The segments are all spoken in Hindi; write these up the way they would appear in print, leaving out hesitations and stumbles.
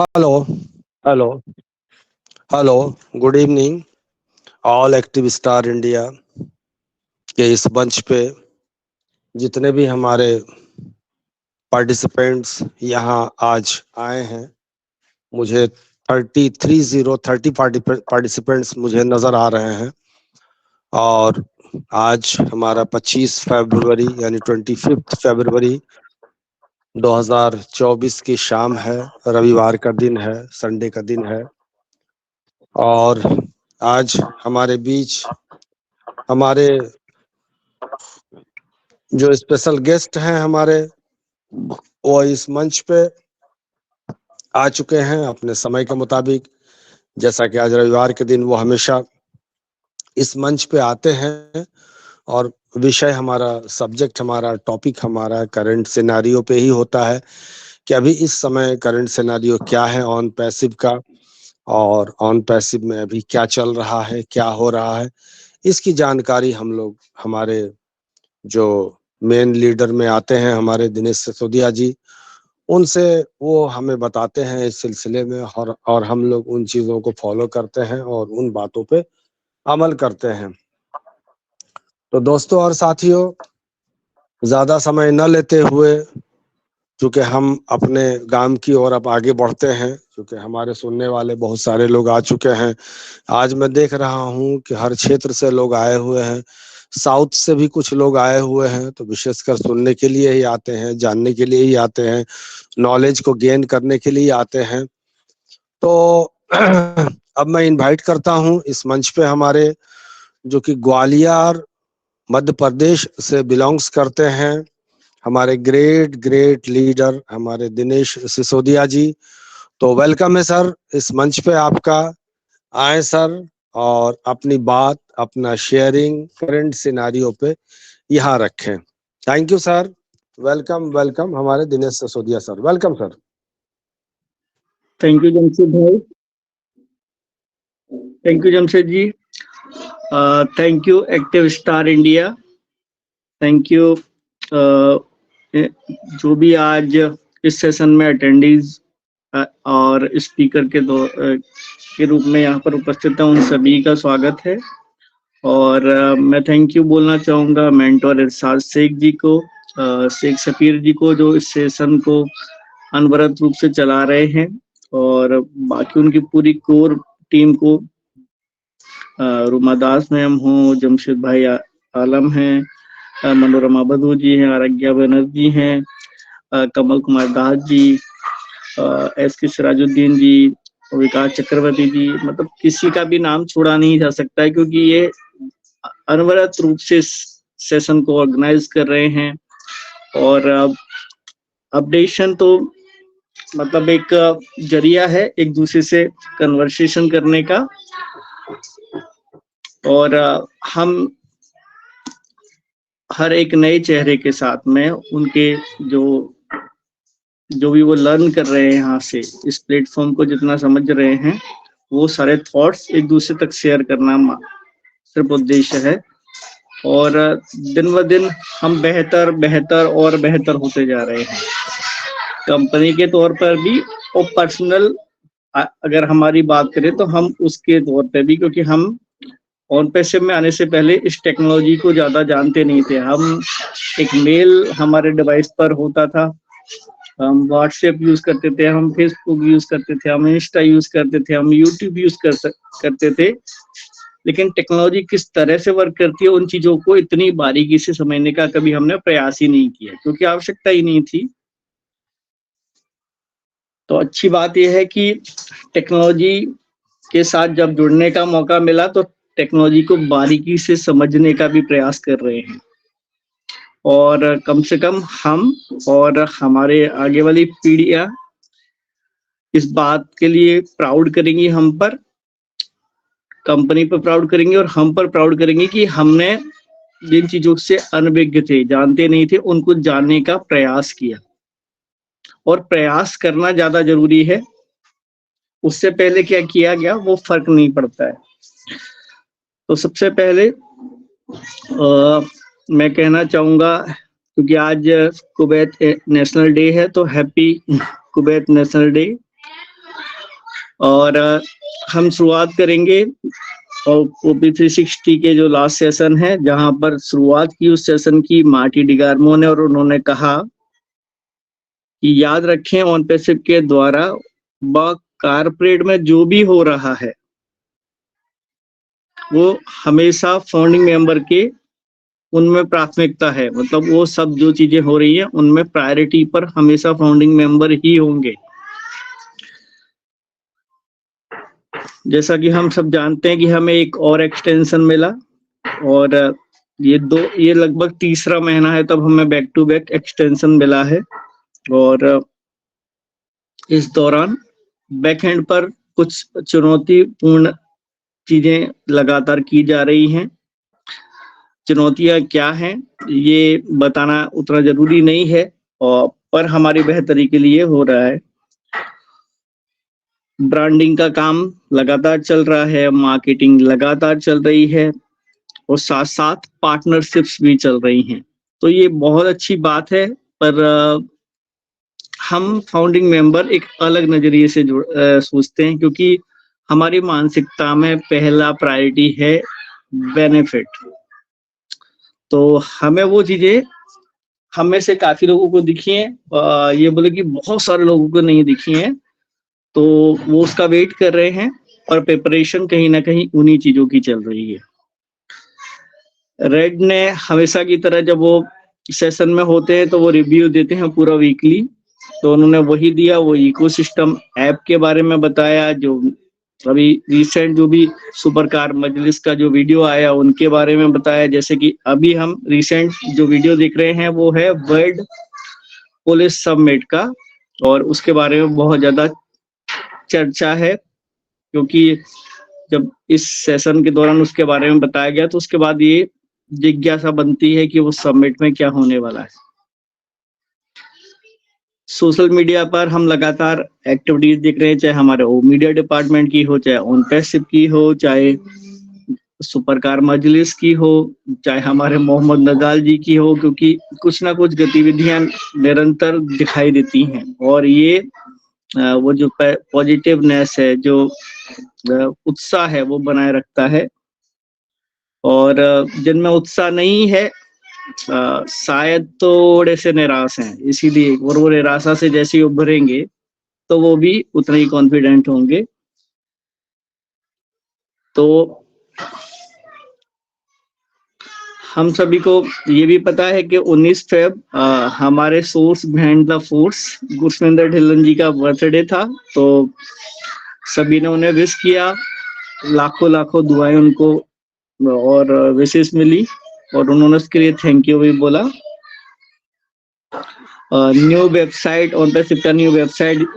Hello hello. Hello. Good evening all active Star India के इस मंच पे जितने भी हमारे पार्टिसिपेंट्स यहाँ आज आए हैं, मुझे 30 पार्टिसिपेंट्स मुझे नज़र आ रहे हैं। और आज हमारा 25 फरवरी यानी 25 फरवरी 2024 की शाम है। रविवार का दिन है, संडे का दिन है। और आज हमारे बीच हमारे जो स्पेशल गेस्ट हैं हमारे, वो इस मंच पे आ चुके हैं अपने समय के मुताबिक। जैसा कि आज रविवार के दिन वो हमेशा इस मंच पे आते हैं। और विषय हमारा, सब्जेक्ट हमारा, टॉपिक हमारा करंट सिनारियो पे ही होता है कि अभी इस समय करंट सिनारियो क्या है ऑन पैसिव का, और ऑन पैसिव में अभी क्या चल रहा है, क्या हो रहा है, इसकी जानकारी हम लोग हमारे जो मेन लीडर में आते हैं, हमारे दिनेश सिसोदिया जी, उनसे वो हमें बताते हैं इस सिलसिले में। और हम लोग उन चीज़ों को फॉलो करते हैं और उन बातों पे अमल करते हैं। तो दोस्तों और साथियों, ज़्यादा समय न लेते हुए, क्योंकि हम अपने काम की ओर अब आगे बढ़ते हैं, क्योंकि हमारे सुनने वाले बहुत सारे लोग आ चुके हैं। आज मैं देख रहा हूँ कि हर क्षेत्र से लोग आए हुए हैं। साउथ से भी कुछ लोग आए हुए हैं, तो विशेषकर सुनने के लिए ही आते हैं, जानने के लिए ही आते हैं, नॉलेज को गेन करने के लिए आते हैं। तो अब मैं इनवाइट करता हूं इस मंच पे हमारे, जो कि ग्वालियर मध्य प्रदेश से बिलोंग्स करते हैं, हमारे ग्रेट ग्रेट लीडर हमारे दिनेश सिसोदिया जी। तो वेलकम है सर इस मंच पे आपका। आए सर और अपनी बात, अपना शेयरिंग करंट सिनारियो पे यहाँ रखें। Thank you sir. Welcome welcome हमारे Dinesh Sisodia sir, welcome sir. Thank you Jamshed भाई। Thank you Jamshed ji. Thank you Active Star India. Thank you जो भी आज इस सेशन में अटेंडीज और स्पीकर के रूप में यहाँ पर उपस्थित हैं, उन सभी का स्वागत है। और मैं थैंक यू बोलना चाहूँगा मेंटोर इरशाद शेख जी को, शेख सफीर जी को, जो इस सेशन को अनवरत रूप से चला रहे हैं, और बाकी उनकी पूरी कोर टीम को, रुमा दास मैम हो, जमशेद भाई आलम हैं, मनोरमा बधू जी हैं, आराध्या बनर्जी हैं, कमल कुमार दास जी, एस के सिराजुद्दीन जी, विकास चक्रवर्ती जी, मतलब किसी का भी नाम छोड़ा नहीं जा सकता है, क्योंकि ये अनवरत रूप से सेशन को ऑर्गेनाइज कर रहे हैं। और अपडेशन तो मतलब एक जरिया है एक दूसरे से कन्वर्सेशन करने का, और हम हर एक नए चेहरे के साथ में उनके जो भी वो लर्न कर रहे हैं यहाँ से, इस प्लेटफॉर्म को जितना समझ रहे हैं, वो सारे थॉट्स एक दूसरे तक शेयर करना सिर्फ उद्देश्य है। और दिन ब दिन हम बेहतर बेहतर और बेहतर होते जा रहे हैं, कंपनी के तौर पर भी और पर्सनल अगर हमारी बात करें तो हम उसके तौर पे भी, क्योंकि हम ऑन पैसिव में आने से पहले इस टेक्नोलॉजी को ज़्यादा जानते नहीं थे। हम एक मेल हमारे डिवाइस पर होता था, हम व्हाट्सएप यूज करते थे, हम फेसबुक यूज करते थे, हम इंस्टा यूज करते थे, हम यूट्यूब यूज करते थे, लेकिन टेक्नोलॉजी किस तरह से वर्क करती है उन चीज़ों को इतनी बारीकी से समझने का कभी हमने प्रयास ही नहीं किया, क्योंकि आवश्यकता ही नहीं थी। तो अच्छी बात यह है कि टेक्नोलॉजी के साथ जब जुड़ने का मौका मिला तो टेक्नोलॉजी को बारीकी से समझने का भी प्रयास कर रहे हैं, और कम से कम हम और हमारे आगे वाली पीढ़ियां इस बात के लिए प्राउड करेंगी, हम पर, कंपनी पर प्राउड करेंगे और हम पर प्राउड करेंगे कि हमने जिन चीजों से अनभिज्ञ थे, जानते नहीं थे, उनको जानने का प्रयास किया। और प्रयास करना ज्यादा जरूरी है, उससे पहले क्या किया गया वो फर्क नहीं पड़ता है। तो सबसे पहले मैं कहना चाहूँगा, क्योंकि आज कुवैत नेशनल डे है, तो हैप्पी कुवैत नेशनल डे। और हम शुरुआत करेंगे और ओपी 360 के जो लास्ट सेशन है, जहां पर शुरुआत की उस सेशन की मार्टी डिगार्मो ने, और उन्होंने कहा कि याद रखें ऑन पैसिव के द्वारा कॉर्पोरेट में जो भी हो रहा है वो हमेशा फाउंडिंग मेंबर के उनमें प्राथमिकता है, मतलब वो सब जो चीजें हो रही है उनमें प्रायोरिटी पर हमेशा फाउंडिंग मेंबर ही होंगे। जैसा कि हम सब जानते हैं कि हमें एक और एक्सटेंशन मिला, और ये लगभग तीसरा महीना है तब हमें बैक टू बैक एक्सटेंशन मिला है। और इस दौरान बैकएंड पर कुछ चुनौतीपूर्ण चीजें लगातार की जा रही हैं। चुनौतियां क्या हैं ये बताना उतना जरूरी नहीं है, और पर हमारी बेहतरी के लिए हो रहा है। ब्रांडिंग का काम लगातार चल रहा है, मार्केटिंग लगातार चल रही है, और साथ साथ पार्टनरशिप्स भी चल रही हैं। तो ये बहुत अच्छी बात है, पर हम फाउंडिंग मेंबर एक अलग नजरिए से सोचते हैं, क्योंकि हमारी मानसिकता में पहला प्रायोरिटी है बेनिफिट। तो हमें वो चीजें हम में से काफी लोगों को दिखी हैं, ये बोले कि बहुत सारे लोगों को नहीं दिखी हैं, तो वो उसका वेट कर रहे हैं, और प्रिपरेशन कहीं ना कहीं उन्हीं चीजों की चल रही है। रेड ने हमेशा की तरह जब वो सेशन में होते हैं तो वो रिव्यू देते हैं पूरा वीकली, तो उन्होंने वही दिया, वो इकोसिस्टम ऐप के बारे में बताया, जो अभी रिसेंट जो भी सुपर कार मजलिस का जो वीडियो आया उनके बारे में बताया। जैसे कि अभी हम रिसेंट जो वीडियो देख रहे हैं वो है वर्ल्ड पुलिस समिट का, और उसके बारे में बहुत ज्यादा चर्चा है, क्योंकि जब इस सेशन के दौरान उसके बारे में बताया गया तो उसके बाद ये जिज्ञासा बनती है कि वो समिट में क्या होने वाला है। सोशल मीडिया पर हम लगातार एक्टिविटीज देख रहे हैं, चाहे हमारे ओ मीडिया डिपार्टमेंट की हो, चाहे ऑन पैसिव की हो, चाहे सुपर कार मजलिस की हो, चाहे हमारे मोहम्मद नजाल जी की हो, क्योंकि कुछ ना कुछ गतिविधियां निरंतर दिखाई देती हैं, और ये वो जो पॉजिटिवनेस है, जो उत्साह है वो बनाए रखता है। और जिनमें उत्साह नहीं है शायद थोड़े से निराश हैं, इसीलिए और वो निराशा से जैसे ही उभरेंगे तो वो भी उतने ही कॉन्फिडेंट होंगे। तो हम सभी को ये भी पता है कि 19 फेब हमारे source behind the force Gurvinder Dhillon ji का बर्थडे था, तो सभी ने उन्हें विश किया, लाखों लाखों दुआएं उनको और विशेष मिली, और उन्होंने उसके लिए थैंक यू भी बोला। न्यू वेबसाइट ऑन पैसिव का न्यू वेबसाइट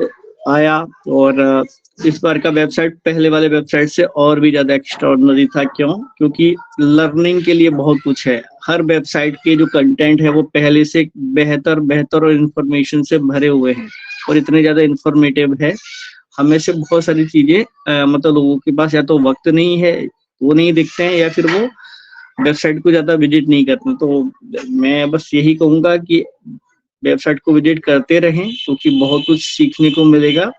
आया, और इस बार का वेबसाइट पहले वाले वेबसाइट से और भी ज्यादा एक्स्ट्राऑर्डिनरी था। क्योंकि लर्निंग के लिए बहुत कुछ है, हर वेबसाइट के जो कंटेंट है वो पहले से बेहतर और इंफॉर्मेशन से भरे हुए हैं, और इतने ज्यादा इंफॉर्मेटिव है। हमें से बहुत सारी चीजें मतलब लोगों के पास या तो वक्त नहीं है, वो नहीं दिखते हैं, या फिर वो वेबसाइट को ज्यादा विजिट नहीं करते। तो मैं बस यही कहूंगा कि वेबसाइट को विजिट करते रहें, क्योंकि बहुत कुछ सीखने को मिलेगा,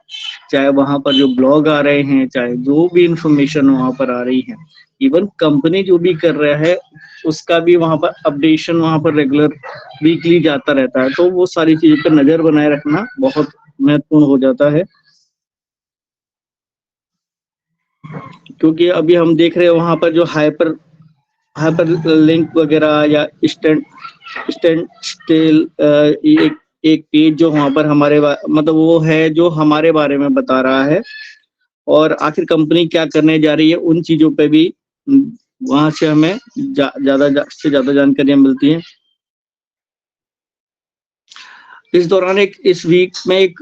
चाहे वहां पर जो ब्लॉग आ रहे हैं, चाहे जो भी इंफॉर्मेशन वहां पर आ रही है, इवन कंपनी जो भी कर रहा है उसका भी वहां पर अपडेशन वहां पर रेगुलर वीकली जाता रहता है। तो वो सारी चीजों पर नजर बनाए रखना बहुत महत्वपूर्ण हो जाता है, क्योंकि अभी हम देख रहे हैं वहां पर जो हाइपर लिंक वगैरह या एक पेज जो वहां पर हमारे मतलब वो है जो हमारे बारे में बता रहा है, और आखिर कंपनी क्या करने जा रही है उन चीजों पे भी वहां से हमें ज्यादा जानकारियां मिलती हैं। इस दौरान इस वीक में एक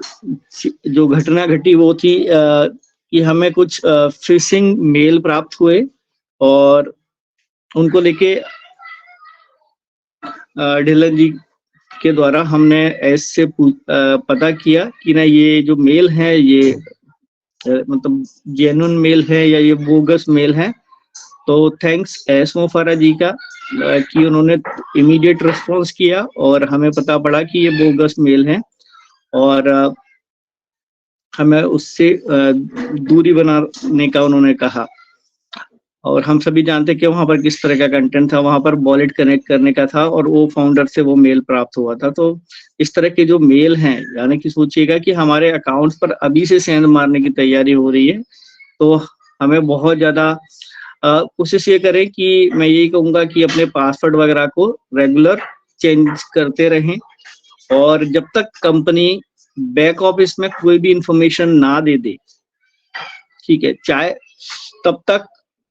जो घटना घटी वो थी कि हमें कुछ फिशिंग मेल प्राप्त हुए, और उनको लेके ढिल्लन जी के द्वारा हमने ऐसे पता किया कि ना ये जो मेल है ये मतलब जेन्युइन मेल है या ये बोगस मेल है। तो थैंक्स एस मोफारा जी का कि उन्होंने इमीडिएट रिस्पॉन्स किया, और हमें पता पड़ा कि ये बोगस मेल है, और हमें उससे दूरी बनाने का उन्होंने कहा। और हम सभी जानते हैं कि वहाँ पर किस तरह का कंटेंट था, वहाँ पर वॉलेट कनेक्ट करने का था और वो फाउंडर से वो मेल प्राप्त हुआ था। तो इस तरह के जो मेल हैं, यानी कि सोचिएगा कि हमारे अकाउंट्स पर अभी से सेंध मारने की तैयारी हो रही है। तो हमें बहुत ज़्यादा कोशिश ये करें कि मैं यही कहूँगा कि अपने पासवर्ड वगैरह को रेगुलर चेंज करते रहें, और जब तक कंपनी बैक ऑफिस में कोई भी इंफॉर्मेशन ना दे दे, ठीक है, चाहे तब तक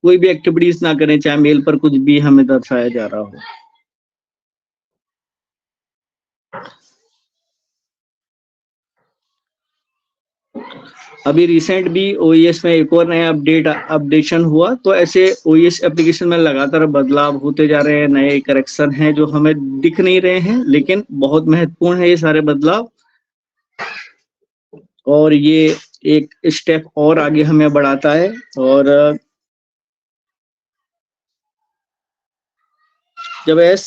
कोई भी एक्टिविटीज ना करें, चाहे मेल पर कुछ भी हमें दर्शाया जा रहा हो। अभी रिसेंट भी ओएस में एक और नया अपडेशन हुआ, तो ऐसे ओएस एप्लीकेशन में लगातार बदलाव होते जा रहे हैं, नए करेक्शन हैं जो हमें दिख नहीं रहे हैं, लेकिन बहुत महत्वपूर्ण है ये सारे बदलाव, और ये एक स्टेप और आगे हमें बढ़ाता है। और जब एस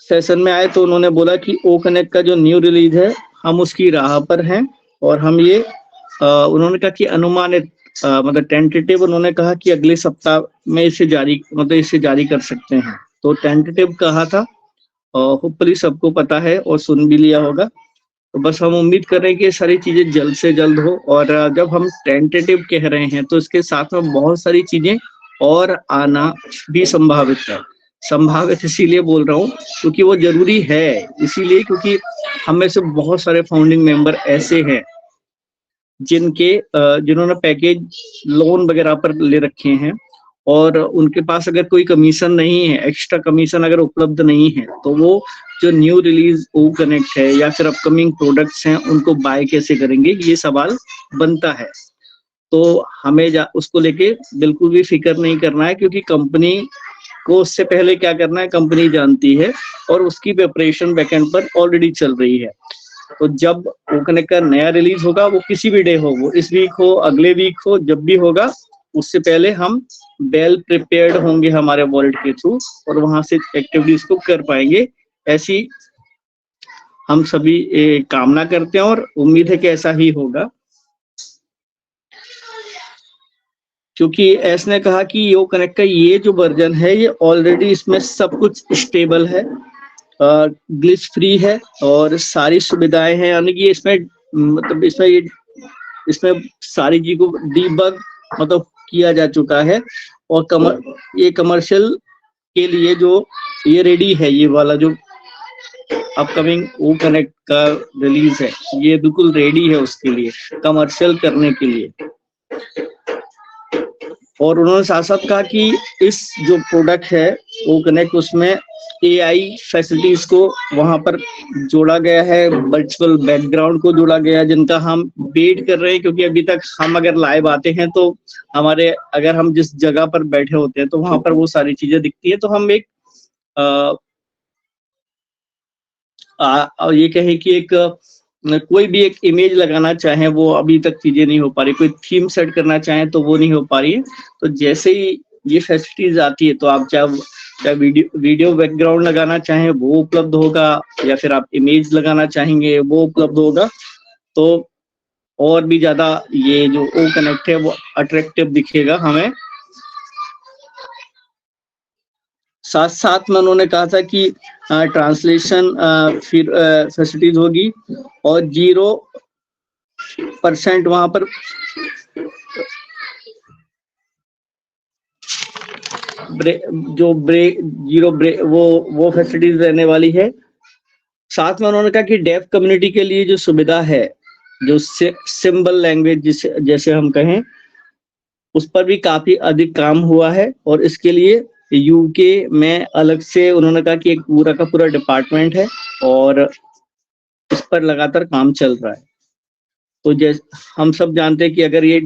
सेशन में आए तो उन्होंने बोला कि ओ कनेक्ट का जो न्यू रिलीज है हम उसकी राह पर हैं, और हम ये उन्होंने कहा कि अनुमानित मतलब टेंटेटिव, उन्होंने कहा कि अगले सप्ताह में इसे जारी कर सकते हैं। तो टेंटेटिव कहा था, होपफुली सबको पता है और सुन भी लिया होगा। तो बस हम उम्मीद कर रहे हैं कि ये सारी चीजें जल्द से जल्द हो। और जब हम टेंटेटिव कह रहे हैं तो इसके साथ में बहुत सारी चीजें और आना भी संभावित है। संभावित इसीलिए बोल रहा हूँ क्योंकि वो जरूरी है, इसीलिए क्योंकि हम में से बहुत सारे फाउंडिंग मेंबर ऐसे हैं जिन्होंने पैकेज लोन वगैरह पर ले रखे हैं, और उनके पास अगर कोई कमीशन नहीं है, एक्स्ट्रा कमीशन अगर उपलब्ध नहीं है, तो वो जो न्यू रिलीज ओ कनेक्ट है या फिर अपकमिंग प्रोडक्ट्स हैं उनको बाय कैसे करेंगे, ये सवाल बनता है। तो हमें उसको लेके बिल्कुल भी फिक्र नहीं करना है, क्योंकि कंपनी को उससे पहले क्या करना है कंपनी जानती है, और उसकी प्रिपरेशन बैकएंड पर ऑलरेडी चल रही है। तो जब ओ कनेक्ट का नया रिलीज होगा, वो किसी भी डे हो, वो इस वीक हो, अगले वीक हो, जब भी होगा, उससे पहले हम वेल प्रिपेयर्ड होंगे हमारे वॉलेट के थ्रू, और वहां से एक्टिविटीज को कर पाएंगे। ऐसी हम सभी कामना करते हैं और उम्मीद है कि ऐसा ही होगा, क्योंकि एस ने कहा कि यो कनेक्ट का ये जो वर्जन है ये ऑलरेडी इसमें सब कुछ स्टेबल है, ग्लिच फ्री है और सारी सुविधाएं हैं, यानी कि इसमें मतलब इसमें सारी चीज को डीबग मतलब किया जा चुका है, और ये कमर्शियल के लिए जो ये रेडी है, ये वाला जो अपकमिंग ओ कनेक्ट का रिलीज है ये बिल्कुल रेडी है उसके लिए, कमर्शियल करने के लिए। और उन्होंने साथ साथ कहा कि इस जो प्रोडक्ट है ओ कनेक्ट, उसमें एआई फैसिलिटीज को वहां पर जोड़ा गया है, वर्चुअल बैकग्राउंड को जोड़ा गया है, जिनका हम वेट कर रहे हैं, क्योंकि अभी तक हम अगर लाइव आते हैं तो अगर हम जिस जगह पर बैठे होते हैं तो वहां पर वो सारी चीजें दिखती है, तो हम एक ये कहें कि कोई भी एक इमेज लगाना चाहे वो अभी तक चीजें नहीं हो पा रही, कोई थीम सेट करना चाहे तो वो नहीं हो पा रही है। तो जैसे ही ये फैसिलिटीज आती है तो आप चाहे वीडियो बैकग्राउंड लगाना चाहें वो उपलब्ध होगा, या फिर आप इमेज लगाना चाहेंगे वो उपलब्ध होगा, तो और भी ज्यादा ये जो ओ कनेक्ट है वो अट्रैक्टिव दिखेगा हमें। साथ साथ में उन्होंने कहा था कि ट्रांसलेशन फिर फैसिलिटीज होगी, और 0% वहां पर वो फैसिलिटीज रहने वाली है। साथ में उन्होंने कहा कि डेफ कम्युनिटी के लिए जो सुविधा है, जो सिंबल लैंग्वेज जैसे हम कहें, उस पर भी काफी अधिक काम हुआ है, और इसके लिए यूके में अलग से उन्होंने कहा कि एक पूरा का पूरा डिपार्टमेंट है और इस पर लगातार काम चल रहा है। तो जैसे हम सब जानते हैं कि अगर ये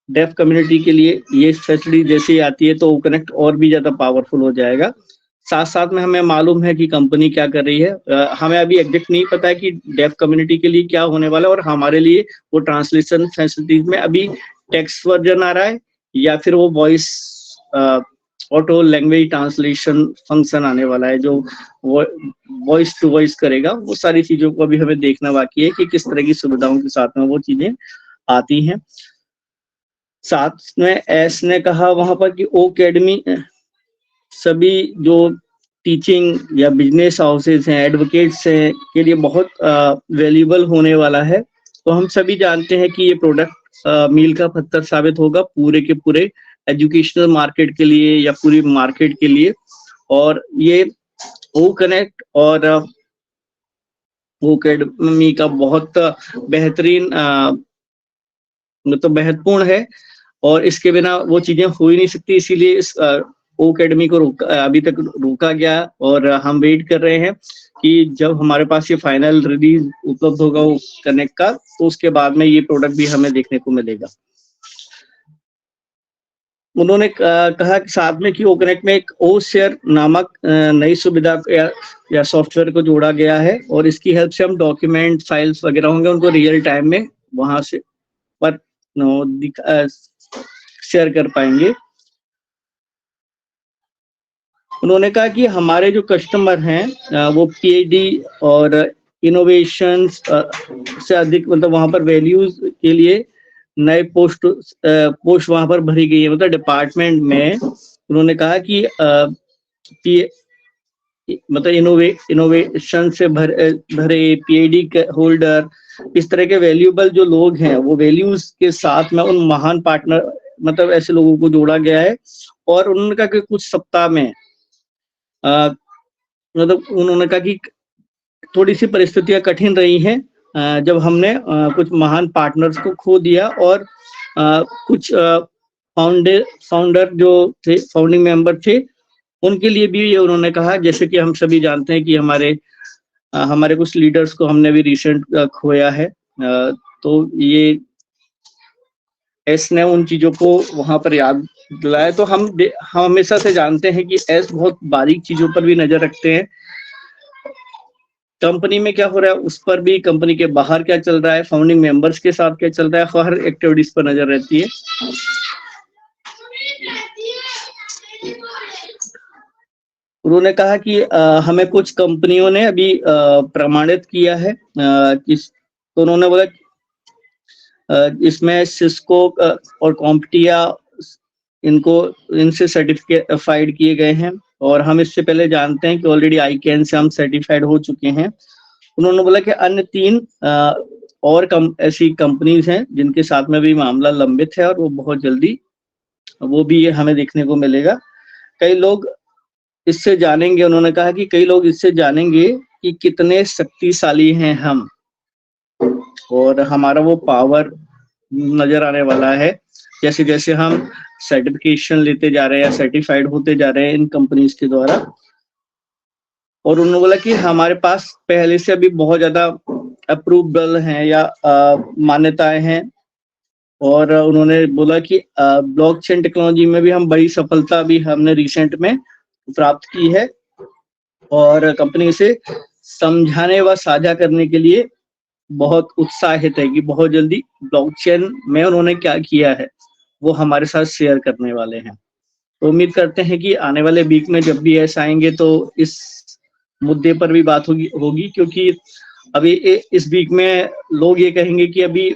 डेफ कम्युनिटी के लिए ये फैसिलिटी जैसे ही आती है तो ओ कनेक्ट और भी ज्यादा पावरफुल हो जाएगा। साथ साथ में हमें मालूम है कि कंपनी क्या कर रही है, हमें अभी एग्जैक्ट नहीं पता है कि डेफ कम्युनिटी के लिए क्या होने वाला है, और हमारे लिए वो ट्रांसलेशन फैसिलिटीज में अभी टेक्स्ट वर्जन आ रहा है या फिर वो voice auto language translation function आने वाला है जो वॉइस टू वॉइस करेगा। वो सारी चीजों को अभी हमें देखना बाकी है कि किस तरह की सुविधाओं के साथ में वो चीजें आती हैं। साथ में एस ने कहा वहां पर कि ओकेडमी सभी जो टीचिंग या बिजनेस हाउसेस हैं, एडवोकेट्स हैं के लिए बहुत वैल्यूएबल होने वाला है। तो हम सभी जानते हैं कि ये प्रोडक्ट मील का पत्थर साबित होगा पूरे के पूरे एजुकेशनल मार्केट के लिए या पूरी मार्केट के लिए। और ये ओ कनेक्ट और ओकेडमी का बहुत बेहतरीन मतलब महत्वपूर्ण है और इसके बिना वो चीजें हो ही नहीं सकती। इसीलिए इस ओकेडमी को अभी तक रोका गया और हम वेट कर रहे हैं कि जब हमारे पास ये फाइनल रिलीज उपलब्ध होगा वो कनेक्ट का, तो उसके बाद में ये प्रोडक्ट भी हमें देखने को मिलेगा। उन्होंने कहा कि साथ में कि ओ कनेक्ट में एक ओ शेयर नामक नई सुविधा या सॉफ्टवेयर को जोड़ा गया है और इसकी हेल्प से हम डॉक्यूमेंट फाइल्स वगैरह होंगे उनको रियल टाइम में वहां से पर शेयर कर पाएंगे। उन्होंने कहा कि हमारे जो कस्टमर हैं वो पीएचडी और इनोवेशन से अधिक मतलब वहां पर वैल्यूज के लिए नए पोस्ट वहां पर भरी गई है। मतलब डिपार्टमेंट में उन्होंने कहा कि मतलब इनोवेशन से भरे पीएचडी होल्डर इस तरह के वैल्यूएबल जो लोग हैं वो वैल्यूज के साथ में उन महान पार्टनर मतलब ऐसे लोगों को जोड़ा गया है। और उन्होंने कहा कि कुछ सप्ताह में मतलब उन्होंने कहा कि थोड़ी सी परिस्थितियां कठिन रही हैं जब हमने कुछ महान पार्टनर्स को खो दिया और कुछ फाउंडर जो थे फाउंडिंग मेंबर थे उनके लिए भी ये उन्होंने कहा। जैसे कि हम सभी जानते हैं कि हमारे कुछ लीडर्स को हमने भी रिसेंट खोया है। तो ये एस ने उन चीजों को वहां पर याद दिलाया। तो हम हमेशा से जानते हैं कि एस बहुत बारीक चीजों पर भी नजर रखते हैं। कंपनी में क्या हो रहा है उस पर भी, कंपनी के बाहर क्या चल रहा है, फाउंडिंग मेंबर्स के साथ क्या चल रहा है, हर एक्टिविटीज पर नजर रहती है। उन्होंने कहा कि हमें कुछ कंपनियों ने अभी प्रमाणित किया है तो उन्होंने बोला इसमें सिस्को और कॉम्पटिया इनसे सर्टिफाइड किए गए हैं और हम इससे पहले जानते हैं कि ऑलरेडी आईकैन से हम सर्टिफाइड हो चुके हैं। उन्होंने बोला कि अन्य 3 और ऐसी कंपनीज हैं जिनके साथ में भी मामला लंबित है और वो बहुत जल्दी वो भी हमें देखने को मिलेगा। कई लोग इससे जानेंगे, उन्होंने कहा कि कई लोग इससे जानेंगे कि कितने शक्तिशाली हैं हम और हमारा वो पावर नजर आने वाला है जैसे जैसे हम सर्टिफिकेशन लेते जा रहे हैं या सर्टिफाइड होते जा रहे हैं इन कंपनीज के द्वारा। और उन्होंने बोला कि हमारे पास पहले से अभी बहुत ज्यादा अप्रूवल हैं या मान्यताएं हैं और उन्होंने बोला कि ब्लॉकचेन टेक्नोलॉजी में भी हम बड़ी सफलता भी हमने रिसेंट में प्राप्त की है और कंपनी से समझाने व साझा करने के लिए बहुत उत्साहित है कि बहुत जल्दी ब्लॉकचेन में उन्होंने क्या किया है वो हमारे साथ शेयर करने वाले हैं। तो उम्मीद करते हैं कि आने वाले वीक में जब भी ऐसा आएंगे तो इस मुद्दे पर भी बात होगी क्योंकि अभी इस वीक में लोग ये कहेंगे कि अभी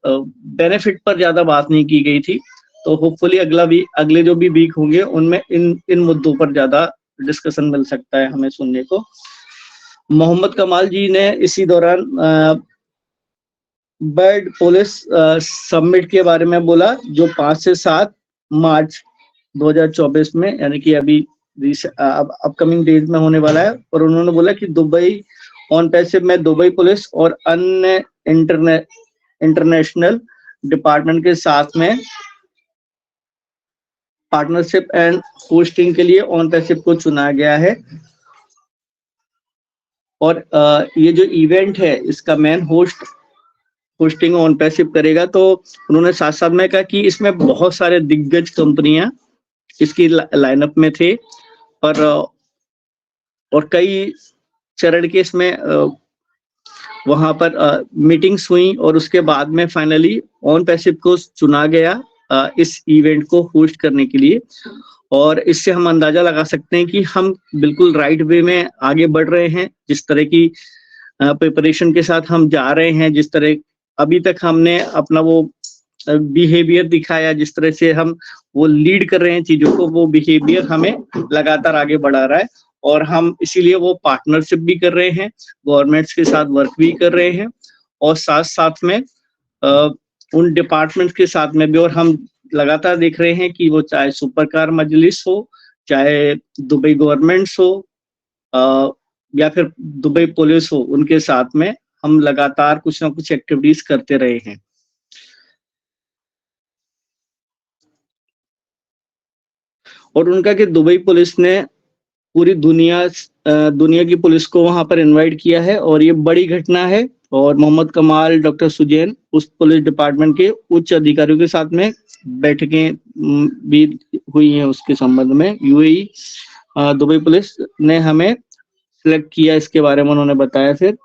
बेनिफिट पर ज्यादा बात नहीं की गई थी। तो होपफुली अगले जो भी वीक होंगे उनमें इन मुद्दों पर ज्यादा डिस्कशन मिल सकता है हमें सुनने को। मोहम्मद कमाल जी ने इसी दौरान बर्ड पुलिस समिट के बारे में बोला जो 5 से 7 मार्च 2024 में यानी कि अभी अपकमिंग डेज में होने वाला है। और उन्होंने बोला कि दुबई ऑन पैसिव में दुबई पुलिस और अन्य इंटरनेशनल डिपार्टमेंट के साथ में पार्टनरशिप एंड होस्टिंग के लिए ऑन पैसिव को चुना गया है। और ये जो इवेंट है इसका मेन होस्टिंग ऑन पैसिव करेगा। तो उन्होंने साथ साथ में कहा कि इसमें बहुत सारे दिग्गज कंपनियां इसकी लाइनअप में थे और कई चरण के इसमें वहां पर मीटिंग्स हुई और उसके बाद में फाइनली ऑन पैसिव को चुना गया इस इवेंट को होस्ट करने के लिए। और इससे हम अंदाजा लगा सकते हैं कि हम बिल्कुल राइट वे में आगे बढ़ रहे हैं। जिस तरह की प्रिपरेशन के साथ हम जा रहे हैं, जिस तरह अभी तक हमने अपना वो बिहेवियर दिखाया, जिस तरह से हम वो लीड कर रहे हैं चीजों को, वो बिहेवियर हमें लगातार आगे बढ़ा रहा है। और हम इसीलिए वो पार्टनरशिप भी कर रहे हैं, गवर्नमेंट्स के साथ वर्क भी कर रहे हैं, और साथ साथ में उन डिपार्टमेंट्स के साथ में भी। और हम लगातार देख रहे हैं कि वो चाहे सुपर कार मजलिस हो, चाहे दुबई गवर्नमेंट्स हो, या फिर दुबई पुलिस हो, उनके साथ में हम लगातार कुछ ना कुछ एक्टिविटीज करते रहे हैं। और उनका कि दुबई पुलिस ने पूरी दुनिया की पुलिस को वहां पर इनवाइट किया है, और ये बड़ी घटना है। और मोहम्मद कमाल, डॉक्टर सुजैन, उस पुलिस डिपार्टमेंट के उच्च अधिकारियों के साथ में बैठकें भी हुई हैं उसके संबंध में। यूएई दुबई पुलिस ने हमें सिलेक्ट किया, इसके बारे में उन्होंने बताया फिर।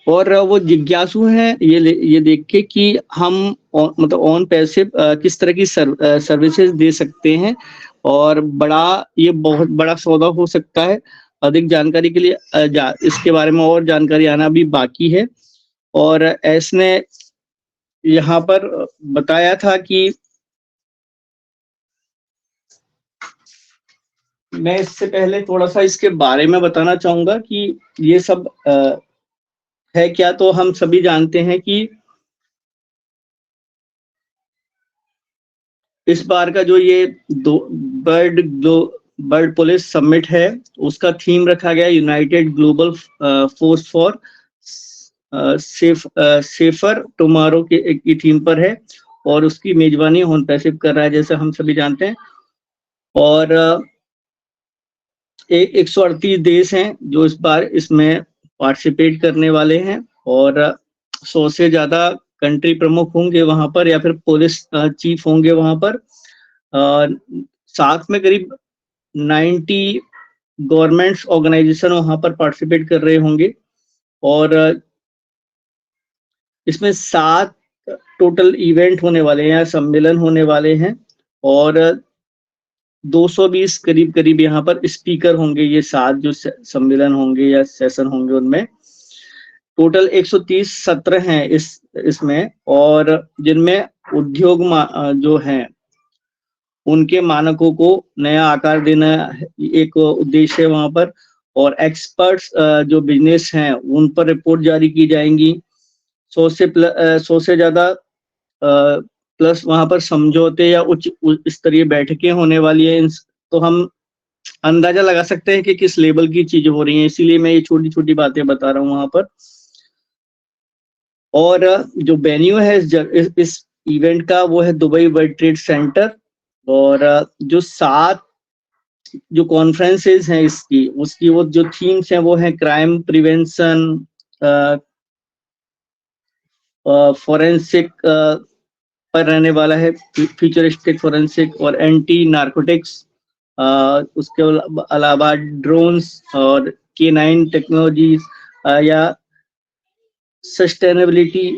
और वो जिज्ञासु हैं ये देख के कि हम मतलब ऑन पैसे किस तरह की सर्विसेज दे सकते हैं, और ये बहुत बड़ा सौदा हो सकता है। अधिक जानकारी के लिए इसके बारे में और जानकारी आना भी बाकी है। और ऐसने यहाँ पर बताया था कि मैं इससे पहले थोड़ा सा इसके बारे में बताना चाहूंगा कि ये सब है क्या। तो हम सभी जानते हैं कि इस बार का जो ये बर्ड पुलिस समिट है, उसका थीम रखा गया United global force for safer tomorrow की थीम पर है, और उसकी मेजबानी होन पैसिव कर रहा है, जैसे हम सभी जानते हैं। और 138 देश हैं जो इस बार इसमें पार्टिसिपेट करने वाले हैं, और 100 से ज्यादा कंट्री प्रमुख होंगे वहां पर, या फिर पुलिस चीफ होंगे वहां पर। साथ में करीब 90 गवर्नमेंट्स ऑर्गेनाइजेशन वहां पर पार्टिसिपेट कर रहे होंगे। और इसमें 7 टोटल इवेंट होने वाले हैं, सम्मेलन होने वाले हैं, और 220 करीब यहाँ पर स्पीकर होंगे। ये 7 जो सम्मेलन होंगे या सेशन होंगे, उनमें टोटल 130 सत्र हैं इसमें, और जिनमें उद्योग जो हैं उनके मानकों को नया आकार देना एक उद्देश्य है वहां पर। और एक्सपर्ट्स जो बिजनेस हैं उन पर रिपोर्ट जारी की जाएंगी। 100 से ज्यादा प्लस वहां पर समझौते या उच्च स्तरीय बैठकें होने वाली है। तो हम अंदाजा लगा सकते हैं कि किस लेवल की चीजें हो रही हैं, इसीलिए मैं ये छोटी छोटी बातें बता रहा हूँ वहां पर। और जो वेन्यू है इस इवेंट का, वो है दुबई वर्ल्ड ट्रेड सेंटर। और जो 7 जो कॉन्फ्रेंसेस हैं उसकी वो जो थीम्स हैं वो है क्राइम प्रिवेंशन, फॉरेंसिक पर रहने वाला है, फ्यूचरिस्टिक फॉरेंसिक और एंटी नार्कोटिक्स। उसके अलावा ड्रोन्स और K9 टेक्नोलॉजीज या सस्टेनेबिलिटी,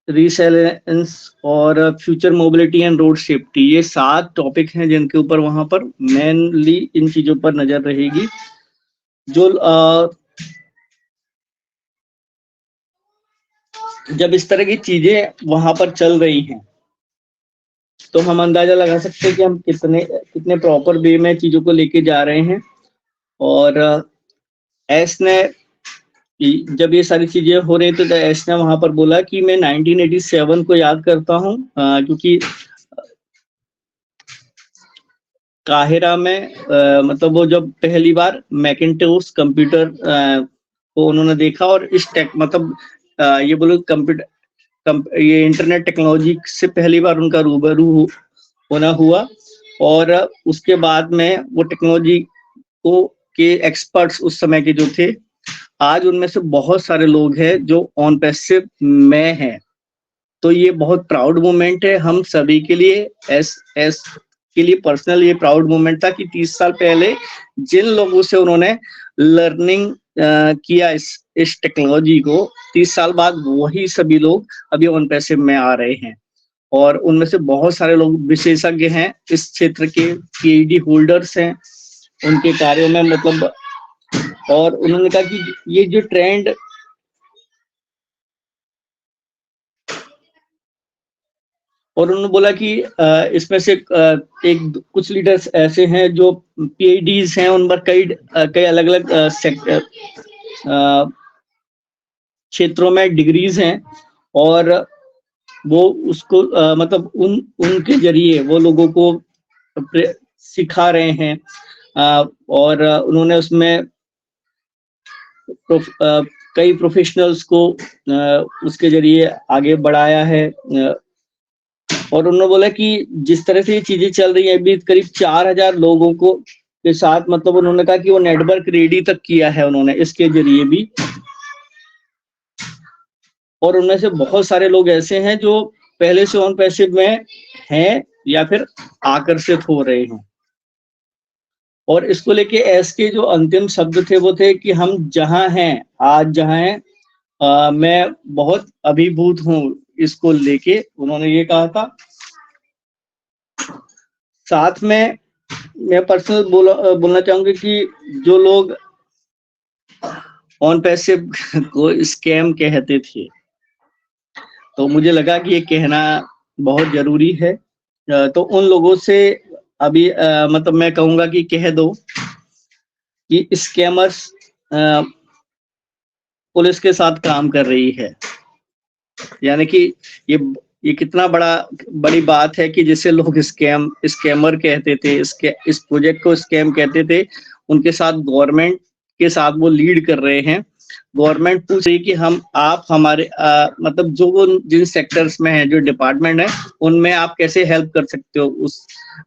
रिसेलेंस और future mobility and road safety. ये 7 टॉपिक हैं जिनके ऊपर वहां पर मेनली इन चीजों पर नजर रहेगी। जो जब इस तरह की चीजें वहां पर चल रही हैं, तो हम अंदाजा लगा सकते हैं कि हम कितने प्रॉपर वे में चीजों को लेके जा रहे हैं। और एस ने जब ये सारी चीजें हो रही तो एस ने वहां पर बोला कि मैं 1987 को याद करता हूँ, क्योंकि काहिरा में मतलब वो जब पहली बार मैकिन्टोश कंप्यूटर को उन्होंने देखा, और इस मतलब ये बोलो कंप्यूटर ये इंटरनेट टेक्नोलॉजी से पहली बार उनका रूबरू होना हुआ। और उसके बाद में वो टेक्नोलॉजी के एक्सपर्ट्स उस समय के जो थे, आज उनमें से बहुत सारे लोग हैं जो ऑन पैसिव में हैं। तो ये बहुत प्राउड मोमेंट है हम सभी के लिए। एस के लिए पर्सनल ये प्राउड मोमेंट था कि 30 साल पहले जिन लोगों से उन्होंने लर्निंग किया इस टेक्नोलॉजी को, 30 साल बाद वही सभी लोग अभी ऑन पैसिव में आ रहे हैं। और उनमें से बहुत सारे लोग विशेषज्ञ हैं इस क्षेत्र के, पीएचडी होल्डर्स हैं उनके कार्यों में, मतलब। और उन्होंने कहा कि ये जो ट्रेंड और उन्होंने बोला कि इसमें से एक कुछ लीडर्स ऐसे हैं जो पीएचडीज हैं, उन पर कई अलग अलग क्षेत्रों में डिग्रीज हैं, और वो उसको मतलब उनके जरिए वो लोगों को सिखा रहे हैं, और उन्होंने उसमें कई प्रोफेशनल्स को उसके जरिए आगे बढ़ाया है। और उन्होंने बोला कि जिस तरह से ये चीजें चल रही हैं, अभी करीब 4000 लोगों को के साथ, मतलब उन्होंने कहा कि वो नेटवर्क रेडी तक किया है उन्होंने इसके जरिए भी। और उनमें से बहुत सारे लोग ऐसे हैं जो पहले से ऑन पैसिव में हैं या फिर आकर्षित हो रहे हैं। और इसको लेके एस के जो अंतिम शब्द थे वो थे कि हम जहां हैं, आज जहां हैं, मैं बहुत अभिभूत हूं इसको लेके, उन्होंने ये कहा था। साथ में मैं पर्सनल बोलना चाहूंगा कि जो लोग ऑन पैसिव को स्कैम कहते थे, तो मुझे लगा कि ये कहना बहुत जरूरी है। तो उन लोगों से अभी मतलब मैं कहूंगा कि कह दो कि स्कैमर्स पुलिस के साथ काम कर रही है। यानी कि ये कितना बड़ी बात है कि जिसे लोग स्कैमर कहते थे, इस प्रोजेक्ट को स्कैम कहते थे, उनके साथ गवर्नमेंट के साथ वो लीड कर रहे हैं। गवर्नमेंट पूछ रही है कि आप हमारे मतलब जो जिन सेक्टर्स में है, जो डिपार्टमेंट है, उनमें आप कैसे हेल्प कर सकते हो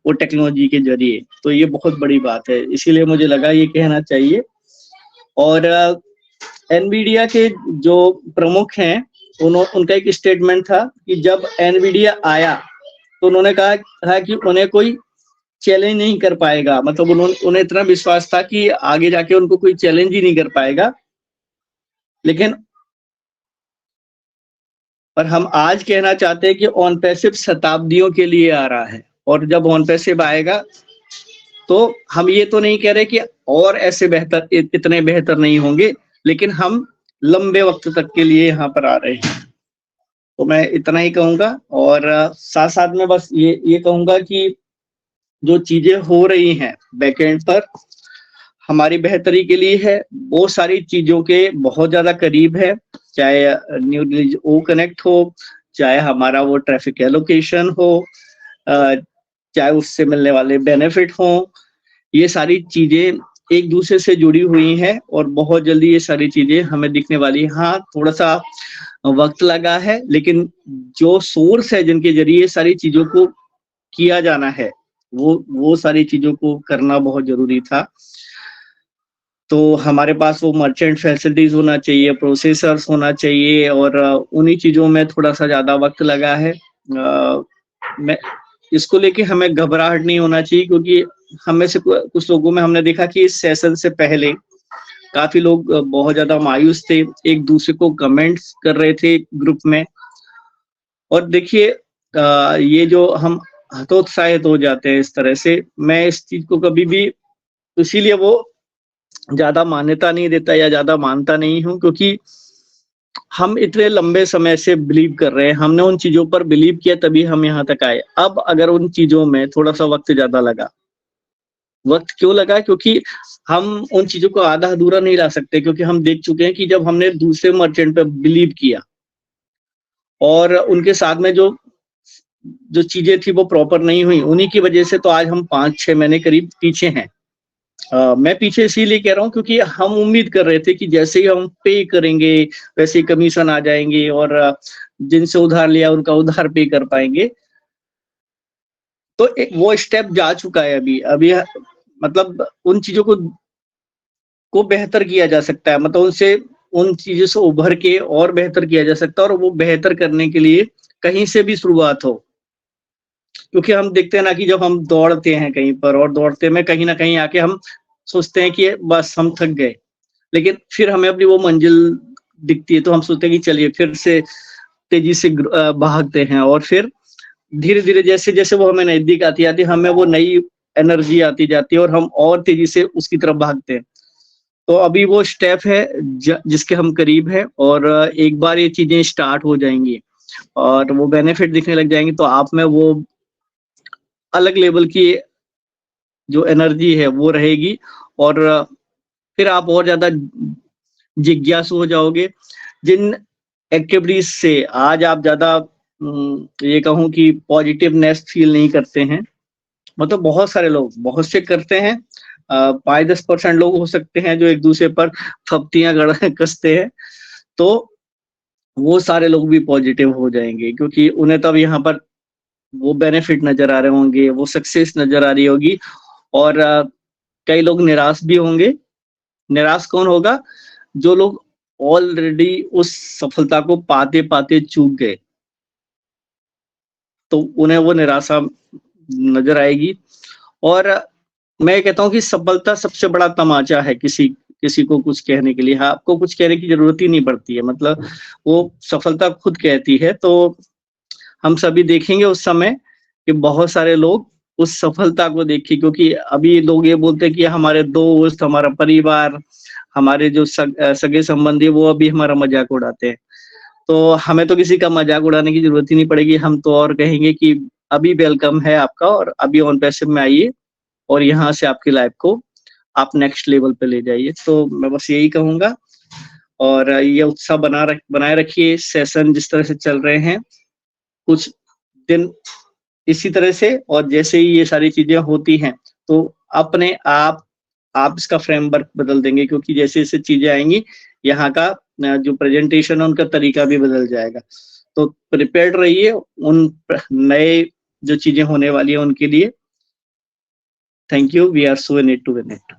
वो टेक्नोलॉजी के जरिए। तो ये बहुत बड़ी बात है, इसीलिए मुझे लगा ये कहना चाहिए। और एनवीडिया के जो प्रमुख हैं, उनका एक स्टेटमेंट था कि जब एनवीडिया आया तो उन्होंने कहा कि उन्हें कोई चैलेंज नहीं कर पाएगा। मतलब उन्हें इतना विश्वास था कि आगे जाके उनको कोई चैलेंज ही नहीं कर पाएगा। लेकिन पर हम आज कहना चाहते हैं कि ऑन पैसिव शताब्दियों के लिए आ रहा है, और जब ऑन पैसिव आएगा तो हम ये तो नहीं कह रहे कि और ऐसे इतने बेहतर नहीं होंगे, लेकिन हम लंबे वक्त तक के लिए यहाँ पर आ रहे हैं। तो मैं इतना ही कहूंगा, और साथ साथ में बस ये कहूंगा कि जो चीजें हो रही हैं बैकएंड पर हमारी बेहतरी के लिए है, वो सारी चीजों के बहुत ज्यादा करीब है। चाहे न्यू रिलीज ओ कनेक्ट हो, चाहे हमारा वो ट्रैफिक एलोकेशन हो, चाहे उससे मिलने वाले बेनिफिट हो, ये सारी चीजें एक दूसरे से जुड़ी हुई हैं, और बहुत जल्दी ये सारी चीजें हमें दिखने वाली है। हाँ, थोड़ा सा वक्त लगा है, लेकिन जो सोर्स है जिनके जरिए सारी चीजों को किया जाना है, वो सारी चीजों को करना बहुत जरूरी था। तो हमारे पास वो मर्चेंट फैसिलिटीज होना चाहिए, प्रोसेसर्स होना चाहिए, और उन्हीं चीजों में थोड़ा सा ज्यादा वक्त लगा है। मैं इसको लेके हमें घबराहट नहीं होना चाहिए, क्योंकि हमें से कुछ लोगों में हमने देखा कि इस सेशन से पहले काफी लोग बहुत ज्यादा मायूस थे, एक दूसरे को कमेंट्स कर रहे थे ग्रुप में। और देखिए ये जो हम हतोत्साहित हो जाते हैं इस तरह से, मैं इस चीज को कभी भी इसीलिए वो ज्यादा मान्यता नहीं देता या ज्यादा मानता नहीं हूं, क्योंकि हम इतने लंबे समय से बिलीव कर रहे हैं, हमने उन चीजों पर बिलीव किया तभी हम यहाँ तक आए। अब अगर उन चीजों में थोड़ा सा वक्त ज्यादा लगा, वक्त क्यों लगा? क्योंकि हम उन चीजों को आधा अधूरा नहीं ला सकते, क्योंकि हम देख चुके हैं कि जब हमने दूसरे मर्चेंट पे बिलीव किया और उनके साथ में जो चीजें थी वो प्रॉपर नहीं हुई, उन्हीं की वजह से तो आज हम 5-6 महीने करीब पीछे हैं। मैं पीछे इसीलिए कह रहा हूँ क्योंकि हम उम्मीद कर रहे थे कि जैसे ही हम पे करेंगे वैसे ही कमीशन आ जाएंगे, और जिनसे उधार लिया उनका उधार पे कर पाएंगे। तो वो स्टेप जा चुका है। अभी मतलब उन चीजों को बेहतर किया जा सकता है, मतलब उन चीजों से उभर के और बेहतर किया जा सकता है, और वो बेहतर करने के लिए कहीं से भी शुरुआत हो। क्योंकि हम देखते हैं ना कि जब हम दौड़ते हैं कहीं पर, और दौड़ते में कहीं ना कहीं आके हम सोचते हैं कि बस हम थक गए, लेकिन फिर हमें अपनी वो मंजिल दिखती है तो हम सोचते हैं कि चलिए फिर से तेजी से भागते हैं, और फिर धीरे धीरे जैसे जैसे वो हमें नजदीक आती जाती है, हमें वो नई एनर्जी आती जाती है और हम और तेजी से उसकी तरफ भागते हैं। तो अभी वो स्टेप है जिसके हम करीब है, और एक बार ये चीजें स्टार्ट हो जाएंगी और वो बेनिफिट दिखने लग जाएंगे, तो आप में वो अलग लेवल की जो एनर्जी है वो रहेगी, और फिर आप और ज्यादा जिज्ञासु हो जाओगे। जिन एक्टिविटीज से आज आप ज्यादा ये कहूँ कि पॉजिटिवनेस फील नहीं करते हैं, मतलब बहुत सारे लोग, बहुत से करते हैं, 5-10% लोग हो सकते हैं जो एक दूसरे पर फप्तियां कसते हैं, तो वो सारे लोग भी पॉजिटिव हो जाएंगे, क्योंकि उन्हें तब यहाँ पर वो बेनिफिट नजर आ रहे होंगे, वो सक्सेस नजर आ रही होगी। और कई लोग निराश भी होंगे। निराश कौन होगा? जो लोग ऑलरेडी उस सफलता को पाते पाते चूक गए, तो उन्हें वो निराशा नजर आएगी। और मैं कहता हूँ कि सफलता सबसे बड़ा तमाचा है किसी किसी को कुछ कहने के लिए। हाँ, आपको कुछ कहने की जरूरत ही नहीं पड़ती है, मतलब वो सफलता खुद कहती है। तो हम सभी देखेंगे उस समय कि बहुत सारे लोग उस सफलता को देखें, क्योंकि अभी लोग ये बोलते हैं कि हमारे दोस्त, हमारा परिवार, हमारे जो सगे संबंधी, वो अभी हमारा मजाक उड़ाते हैं। तो हमें तो किसी का मजाक उड़ाने की जरूरत ही नहीं पड़ेगी। हम तो और कहेंगे कि अभी वेलकम है आपका, और अभी ऑन पैसिव में आइए और यहाँ से आपकी लाइफ को आप नेक्स्ट लेवल पे ले जाइए। तो मैं बस यही कहूंगा, और ये उत्साह बनाए रखिए। सेशन जिस तरह से चल रहे हैं, कुछ दिन इसी तरह से, और जैसे ही ये सारी चीजें होती हैं, तो अपने आप इसका फ्रेमवर्क बदल देंगे, क्योंकि जैसे जैसे चीजें आएंगी, यहाँ का जो प्रेजेंटेशन है उनका तरीका भी बदल जाएगा। तो प्रिपेयर्ड रहिए उन नए जो चीजें होने वाली है उनके लिए। Thank you. We are so in it to win it.